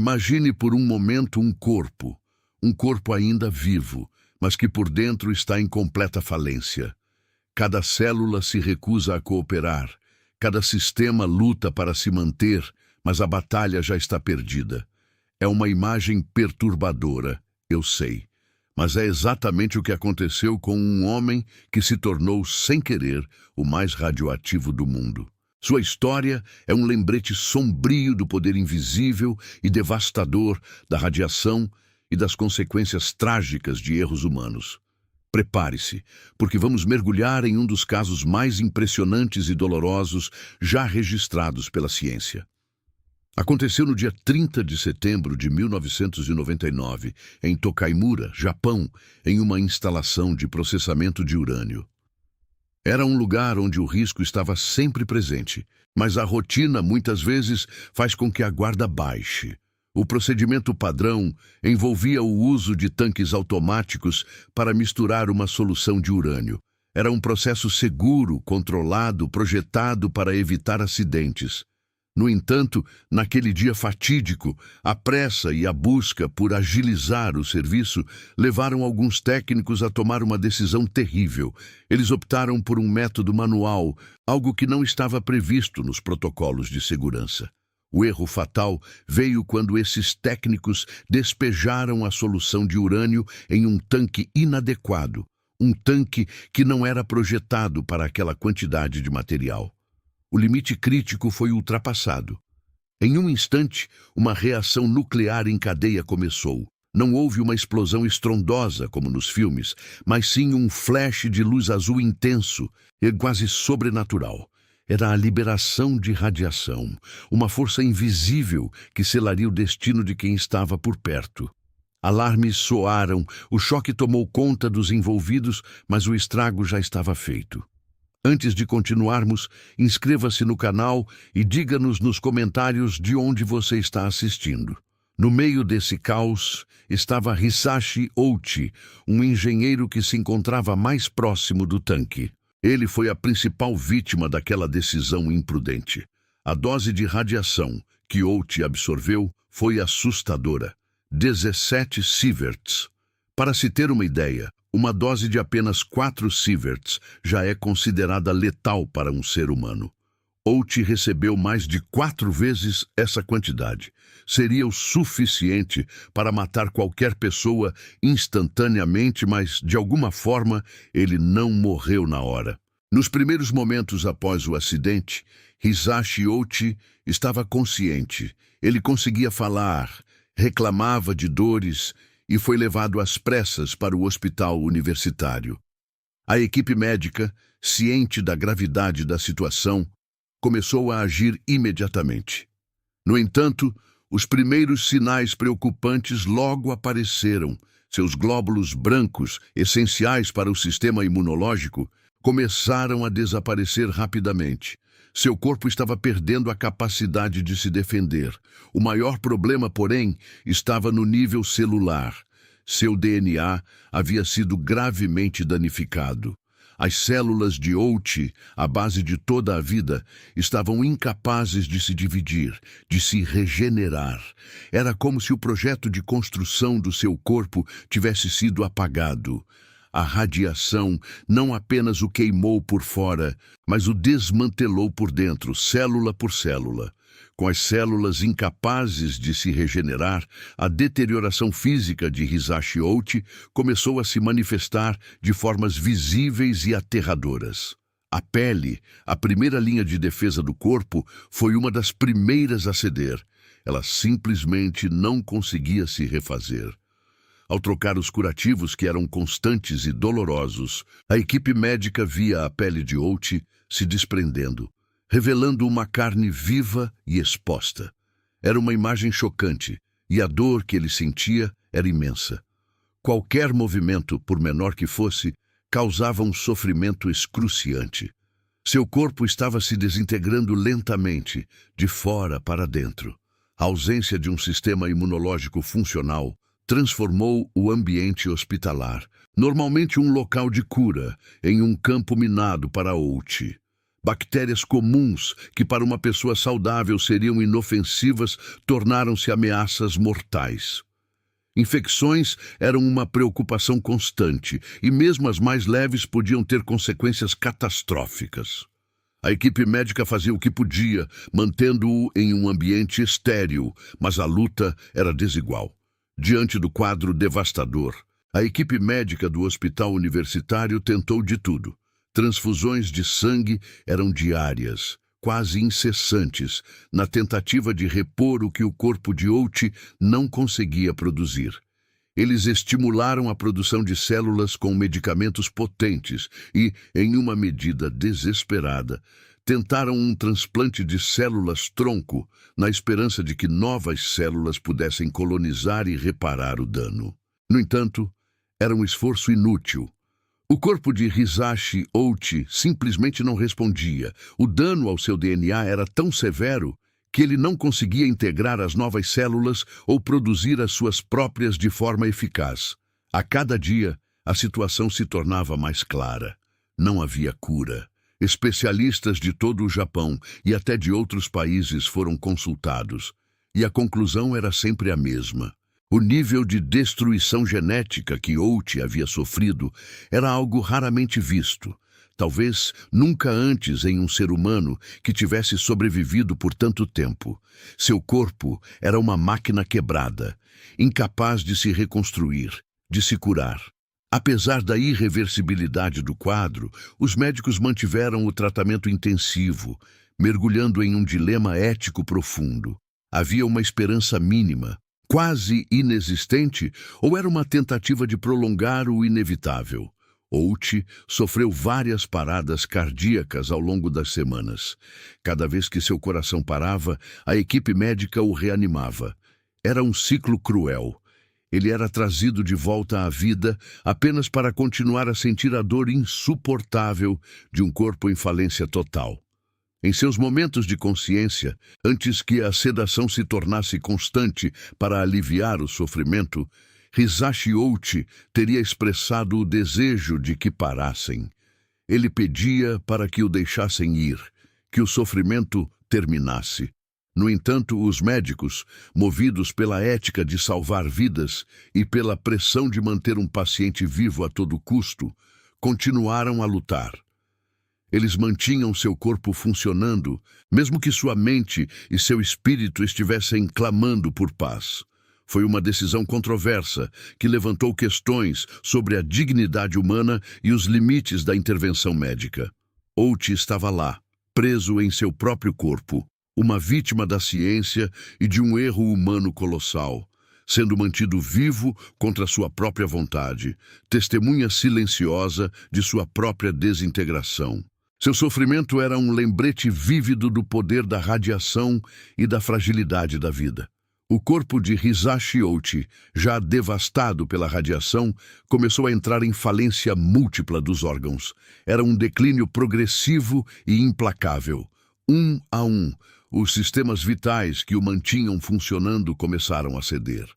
Imagine por um momento um corpo ainda vivo, mas que por dentro está em completa falência. Cada célula se recusa a cooperar, cada sistema luta para se manter, mas a batalha já está perdida. É uma imagem perturbadora, eu sei, mas é exatamente o que aconteceu com um homem que se tornou, sem querer, o mais radioativo do mundo. Sua história é um lembrete sombrio do poder invisível e devastador da radiação e das consequências trágicas de erros humanos. Prepare-se, porque vamos mergulhar em um dos casos mais impressionantes e dolorosos já registrados pela ciência. Aconteceu no dia 30 de setembro de 1999, em Tokaimura, Japão, em uma instalação de processamento de urânio. Era um lugar onde o risco estava sempre presente, mas a rotina muitas vezes faz com que a guarda baixe. O procedimento padrão envolvia o uso de tanques automáticos para misturar uma solução de urânio. Era um processo seguro, controlado, projetado para evitar acidentes. No entanto, naquele dia fatídico, a pressa e a busca por agilizar o serviço levaram alguns técnicos a tomar uma decisão terrível. Eles optaram por um método manual, algo que não estava previsto nos protocolos de segurança. O erro fatal veio quando esses técnicos despejaram a solução de urânio em um tanque inadequado, um tanque que não era projetado para aquela quantidade de material. O limite crítico foi ultrapassado. Em um instante, uma reação nuclear em cadeia começou. Não houve uma explosão estrondosa, como nos filmes, mas sim um flash de luz azul intenso e quase sobrenatural. Era a liberação de radiação, uma força invisível que selaria o destino de quem estava por perto. Alarmes soaram, o choque tomou conta dos envolvidos, mas o estrago já estava feito. Antes de continuarmos, inscreva-se no canal e diga-nos nos comentários de onde você está assistindo. No meio desse caos estava Hisashi Ouchi, um engenheiro que se encontrava mais próximo do tanque. Ele foi a principal vítima daquela decisão imprudente. A dose de radiação que Ouchi absorveu foi assustadora: 17 sieverts. Para se ter uma ideia, uma dose de apenas 4 sieverts já é considerada letal para um ser humano. Ouchi recebeu mais de 4 vezes essa quantidade. Seria o suficiente para matar qualquer pessoa instantaneamente, mas, de alguma forma, ele não morreu na hora. Nos primeiros momentos após o acidente, Hisashi Ouchi estava consciente. Ele conseguia falar, reclamava de dores e foi levado às pressas para o hospital universitário. A equipe médica, ciente da gravidade da situação, começou a agir imediatamente. No entanto, os primeiros sinais preocupantes logo apareceram. Seus glóbulos brancos, essenciais para o sistema imunológico, começaram a desaparecer rapidamente. Seu corpo estava perdendo a capacidade de se defender. O maior problema, porém, estava no nível celular. Seu DNA havia sido gravemente danificado. As células de Ouchi, a base de toda a vida, estavam incapazes de se dividir, de se regenerar. Era como se o projeto de construção do seu corpo tivesse sido apagado. A radiação não apenas o queimou por fora, mas o desmantelou por dentro, célula por célula. Com as células incapazes de se regenerar, a deterioração física de Hisashi Ouchi começou a se manifestar de formas visíveis e aterradoras. A pele, a primeira linha de defesa do corpo, foi uma das primeiras a ceder. Ela simplesmente não conseguia se refazer. Ao trocar os curativos que eram constantes e dolorosos, a equipe médica via a pele de Ouchi se desprendendo, revelando uma carne viva e exposta. Era uma imagem chocante, e a dor que ele sentia era imensa. Qualquer movimento, por menor que fosse, causava um sofrimento excruciante. Seu corpo estava se desintegrando lentamente, de fora para dentro. A ausência de um sistema imunológico funcional transformou o ambiente hospitalar, normalmente um local de cura, em um campo minado para Ouchi. Bactérias comuns, que para uma pessoa saudável seriam inofensivas, tornaram-se ameaças mortais. Infecções eram uma preocupação constante, e mesmo as mais leves podiam ter consequências catastróficas. A equipe médica fazia o que podia, mantendo-o em um ambiente estéril, mas a luta era desigual. Diante do quadro devastador, a equipe médica do hospital universitário tentou de tudo. Transfusões de sangue eram diárias, quase incessantes, na tentativa de repor o que o corpo de Out não conseguia produzir. Eles estimularam a produção de células com medicamentos potentes e, em uma medida desesperada, tentaram um transplante de células-tronco na esperança de que novas células pudessem colonizar e reparar o dano. No entanto, era um esforço inútil. O corpo de Hisashi Ouchi simplesmente não respondia. O dano ao seu DNA era tão severo que ele não conseguia integrar as novas células ou produzir as suas próprias de forma eficaz. A cada dia, a situação se tornava mais clara. Não havia cura. Especialistas de todo o Japão e até de outros países foram consultados, e a conclusão era sempre a mesma. O nível de destruição genética que Ouchi havia sofrido era algo raramente visto, talvez nunca antes em um ser humano que tivesse sobrevivido por tanto tempo. Seu corpo era uma máquina quebrada, incapaz de se reconstruir, de se curar. Apesar da irreversibilidade do quadro, os médicos mantiveram o tratamento intensivo, mergulhando em um dilema ético profundo. Havia uma esperança mínima, quase inexistente, ou era uma tentativa de prolongar o inevitável? Ouchi sofreu várias paradas cardíacas ao longo das semanas. Cada vez que seu coração parava, a equipe médica o reanimava. Era um ciclo cruel. Ele era trazido de volta à vida apenas para continuar a sentir a dor insuportável de um corpo em falência total. Em seus momentos de consciência, antes que a sedação se tornasse constante para aliviar o sofrimento, Hisashi Ouchi teria expressado o desejo de que parassem. Ele pedia para que o deixassem ir, que o sofrimento terminasse. No entanto, os médicos, movidos pela ética de salvar vidas e pela pressão de manter um paciente vivo a todo custo, continuaram a lutar. Eles mantinham seu corpo funcionando, mesmo que sua mente e seu espírito estivessem clamando por paz. Foi uma decisão controversa que levantou questões sobre a dignidade humana e os limites da intervenção médica. Ouchi estava lá, preso em seu próprio corpo, uma vítima da ciência e de um erro humano colossal, sendo mantido vivo contra sua própria vontade, testemunha silenciosa de sua própria desintegração. Seu sofrimento era um lembrete vívido do poder da radiação e da fragilidade da vida. O corpo de Hisashi Ouchi, já devastado pela radiação, começou a entrar em falência múltipla dos órgãos. Era um declínio progressivo e implacável. Um a um, os sistemas vitais que o mantinham funcionando começaram a ceder.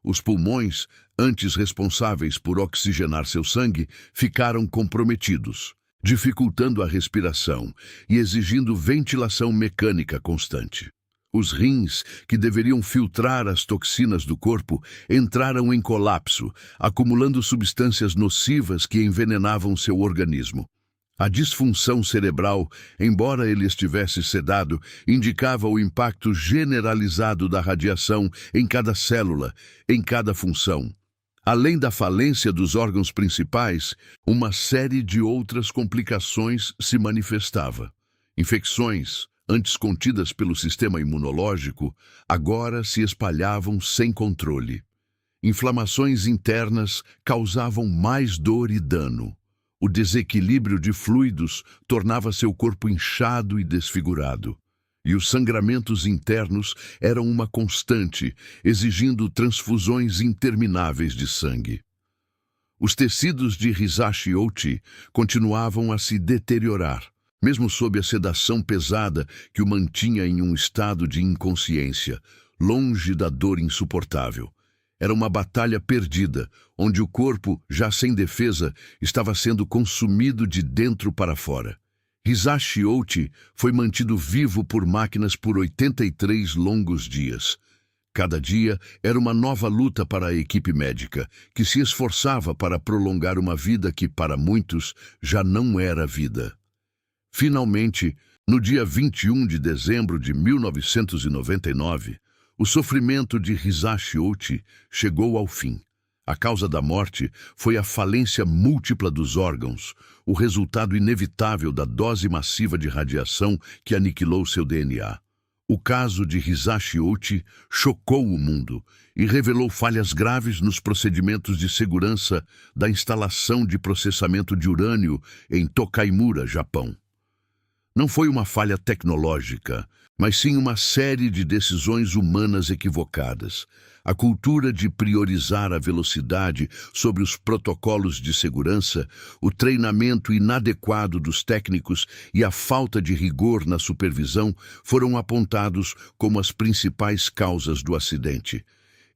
Os pulmões, antes responsáveis por oxigenar seu sangue, ficaram comprometidos, dificultando a respiração e exigindo ventilação mecânica constante. Os rins, que deveriam filtrar as toxinas do corpo, entraram em colapso, acumulando substâncias nocivas que envenenavam seu organismo. A disfunção cerebral, embora ele estivesse sedado, indicava o impacto generalizado da radiação em cada célula, em cada função. Além da falência dos órgãos principais, uma série de outras complicações se manifestava. Infecções, antes contidas pelo sistema imunológico, agora se espalhavam sem controle. Inflamações internas causavam mais dor e dano. O desequilíbrio de fluidos tornava seu corpo inchado e desfigurado. E os sangramentos internos eram uma constante, exigindo transfusões intermináveis de sangue. Os tecidos de Hisashi Ouchi continuavam a se deteriorar, mesmo sob a sedação pesada que o mantinha em um estado de inconsciência, longe da dor insuportável. Era uma batalha perdida, onde o corpo, já sem defesa, estava sendo consumido de dentro para fora. Hisashi Ouchi foi mantido vivo por máquinas por 83 longos dias. Cada dia era uma nova luta para a equipe médica, que se esforçava para prolongar uma vida que, para muitos, já não era vida. Finalmente, no dia 21 de dezembro de 1999, o sofrimento de Hisashi Ouchi chegou ao fim. A causa da morte foi a falência múltipla dos órgãos, o resultado inevitável da dose massiva de radiação que aniquilou seu DNA. O caso de Hisashi Ouchi chocou o mundo e revelou falhas graves nos procedimentos de segurança da instalação de processamento de urânio em Tokaimura, Japão. Não foi uma falha tecnológica, mas sim uma série de decisões humanas equivocadas. A cultura de priorizar a velocidade sobre os protocolos de segurança, o treinamento inadequado dos técnicos e a falta de rigor na supervisão foram apontados como as principais causas do acidente.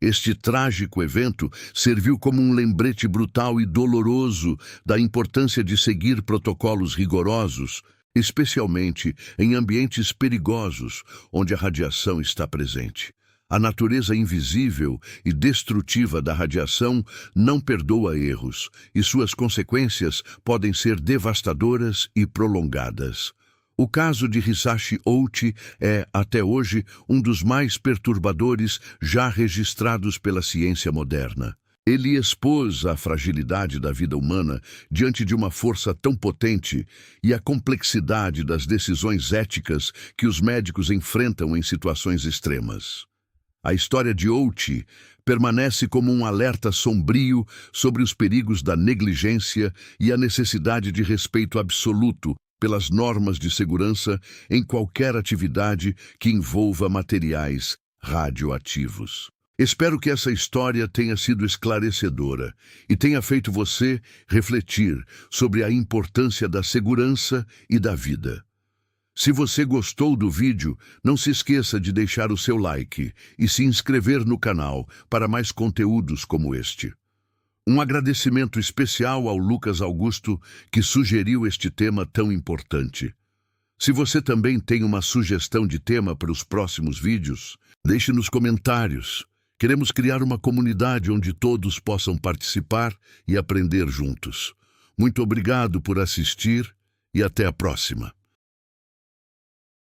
Este trágico evento serviu como um lembrete brutal e doloroso da importância de seguir protocolos rigorosos, especialmente em ambientes perigosos onde a radiação está presente. A natureza invisível e destrutiva da radiação não perdoa erros, e suas consequências podem ser devastadoras e prolongadas. O caso de Hisashi Ouchi é, até hoje, um dos mais perturbadores já registrados pela ciência moderna. Ele expôs a fragilidade da vida humana diante de uma força tão potente e a complexidade das decisões éticas que os médicos enfrentam em situações extremas. A história de Ouchi permanece como um alerta sombrio sobre os perigos da negligência e a necessidade de respeito absoluto pelas normas de segurança em qualquer atividade que envolva materiais radioativos. Espero que essa história tenha sido esclarecedora e tenha feito você refletir sobre a importância da segurança e da vida. Se você gostou do vídeo, não se esqueça de deixar o seu like e se inscrever no canal para mais conteúdos como este. Um agradecimento especial ao Lucas Augusto, que sugeriu este tema tão importante. Se você também tem uma sugestão de tema para os próximos vídeos, deixe nos comentários. Queremos criar uma comunidade onde todos possam participar e aprender juntos. Muito obrigado por assistir e até a próxima.